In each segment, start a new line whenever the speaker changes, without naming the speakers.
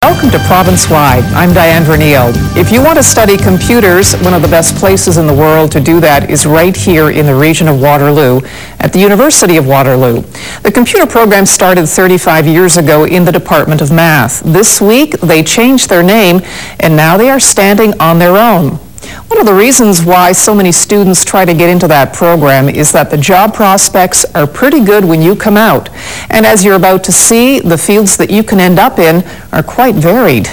Welcome to Province-Wide. I'm Diane Vernille. If you want to study computers, one of the best places in the world to do that is right here in the region of Waterloo at the University of Waterloo. The computer program started 35 years ago in the Department of Math. This week, they changed their name, and now they are standing on their own. One of the reasons why so many students try to get into that program is that the job prospects are pretty good when you come out. And as you're about to see, the fields that you can end up in are quite varied.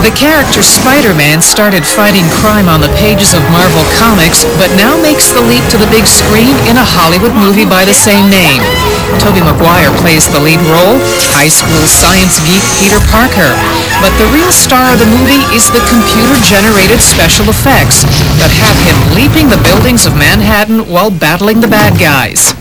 The character Spider-Man started fighting crime on the pages of Marvel Comics, but now makes the leap to the big screen in a Hollywood movie by the same name. Tobey Maguire plays the lead role, high school science geek Peter Parker. But the real star of the movie is the computer-generated special effects that have him leaping the buildings of Manhattan while battling the bad guys.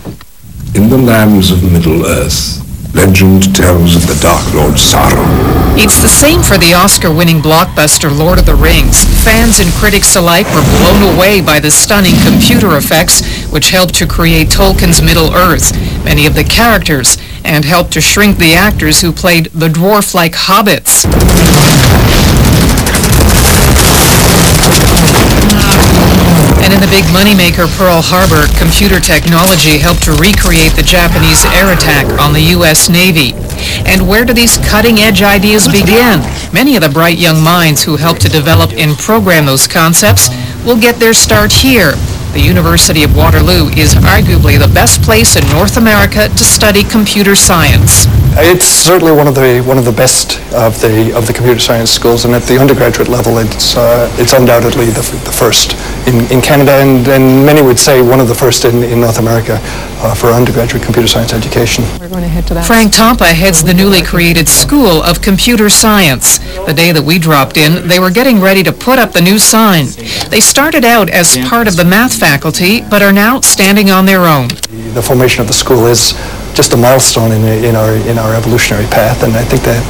In the lands of Middle-earth, legend tells of the Dark Lord Sauron.
It's the same for the Oscar-winning blockbuster Lord of the Rings. Fans and critics alike were blown away by the stunning computer effects which helped to create Tolkien's Middle-earth, many of the characters, and helped to shrink the actors who played the dwarf-like hobbits. And in the big moneymaker Pearl Harbor, computer technology helped to recreate the Japanese air attack on the U.S. Navy. And where do these cutting-edge ideas begin? Many of the bright young minds who helped to develop and program those concepts will get their start here. The University of Waterloo is arguably the best place in North America to study computer science.
It's certainly one of the best of the computer science schools, and at the undergraduate level, it's undoubtedly the first in Canada, and many would say one of the first in North America for undergraduate computer science education.
We're going to head to that.
Frank Tompa heads the newly created School of Computer Science. The day that we dropped in, they were getting ready to put up the new sign. They started out as part of the math faculty, but are now standing on their own.
The formation of the school is just a milestone in our evolutionary path, and I think that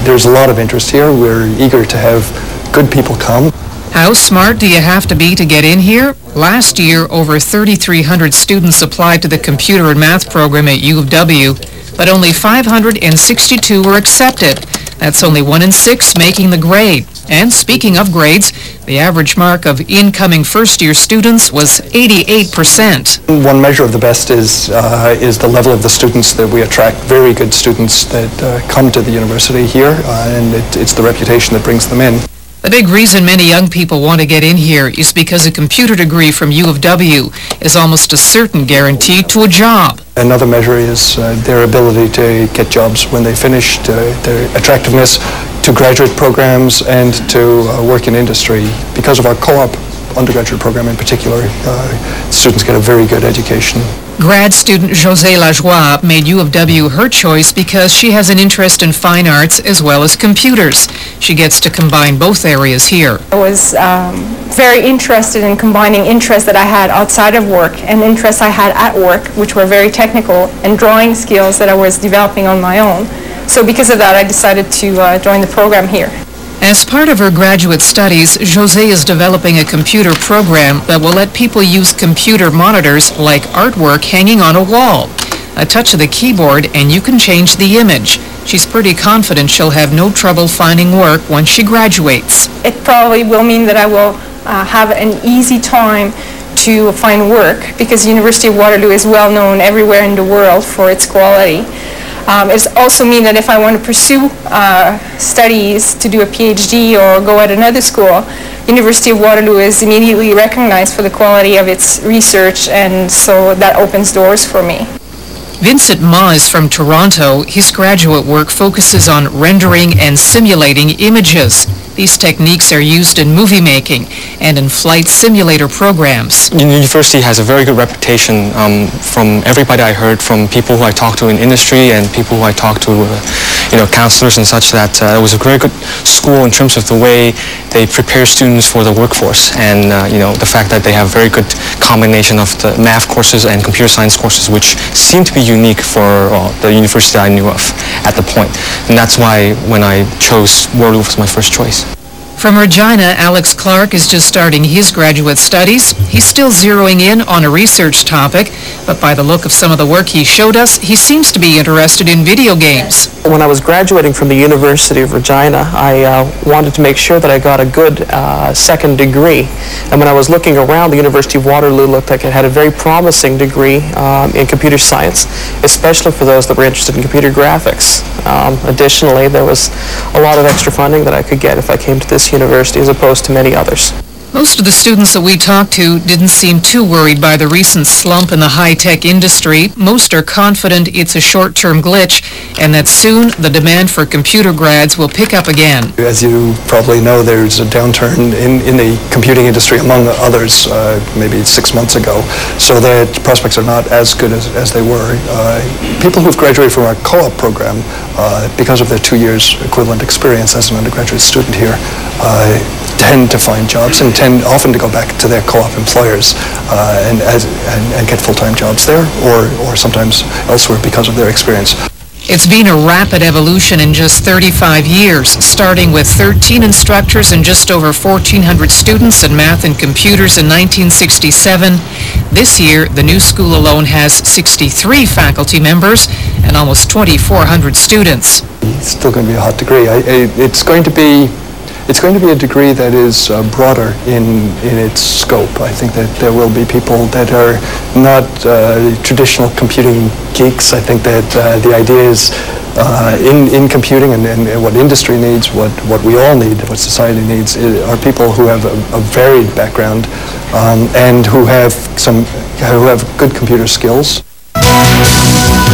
there's a lot of interest here. We're eager to have good people come.
How smart do you have to be to get in here? Last year, over 3,300 students applied to the computer and math program at U of W, but only 562 were accepted. That's only 1 in 6 making the grade. And speaking of grades, the average mark of incoming first-year students was 88%.
One measure of the best is the level of the students that we attract. Very good students that come to the university here, and it's the reputation that brings them in.
The big reason many young people want to get in here is because a computer degree from U of W is almost a certain guarantee to a job.
Another measure is their ability to get jobs when they finish, their attractiveness to graduate programs and to work in industry. Because of our co-op undergraduate program in particular, students get a very good education.
Grad student José Lajoie made U of W her choice because she has an interest in fine arts as well as computers. She gets to combine both areas here.
I was very interested in combining interests that I had outside of work and interests I had at work, which were very technical, and drawing skills that I was developing on my own. So because of that, I decided to join the program here.
As part of her graduate studies, José is developing a computer program that will let people use computer monitors like artwork hanging on a wall. A touch of the keyboard and you can change the image. She's pretty confident she'll have no trouble finding work once she graduates.
It probably will mean that I will have an easy time to find work because the University of Waterloo is well known everywhere in the world for its quality. It also means that if I want to pursue studies to do a PhD or go at another school, University of Waterloo is immediately recognized for the quality of its research, and so that opens doors for me.
Vincent is from Toronto. His graduate work focuses on rendering and simulating images. These techniques are used in movie making and in flight simulator programs.
The university has a very good reputation from everybody I heard, from people who I talked to in industry and people who I talked to, counselors and such, that it was a very good school in terms of the way they prepare students for the workforce, and the fact that they have very good combination of the math courses and computer science courses, which seem to be unique for the university that I knew of at the point. And that's why when I chose Waterloo was my first choice.
From Regina, Alex Clark is just starting his graduate studies. He's still zeroing in on a research topic, but by the look of some of the work he showed us, he seems to be interested in video games.
When I was graduating from the University of Regina, I wanted to make sure that I got a good second degree. And when I was looking around, the University of Waterloo looked like it had a very promising degree in computer science, especially for those that were interested in computer graphics. Additionally, there was a lot of extra funding that I could get if I came to this university as opposed to many others.
Most of the students that we talked to didn't seem too worried by the recent slump in the high-tech industry. Most are confident it's a short-term glitch and that soon the demand for computer grads will pick up again.
As you probably know, there's a downturn in the computing industry, among others, maybe 6 months ago, so that prospects are not as good as they were. People who've graduated from our co-op program, because of their 2 years equivalent experience as an undergraduate student here, tend to find jobs and tend often to go back to their co-op employers and get full-time jobs there or sometimes elsewhere because of their experience.
It's been a rapid evolution in just 35 years, starting with 13 instructors and just over 1,400 students in math and computers in 1967. This year, the new school alone has 63 faculty members and almost 2,400 students.
It's still going to be a hot degree. It's going to be a degree that is broader in its scope. I think that there will be people that are not traditional computing geeks. I think that the idea is in computing and what industry needs, what we all need, what society needs, are people who have a varied background and who have good computer skills.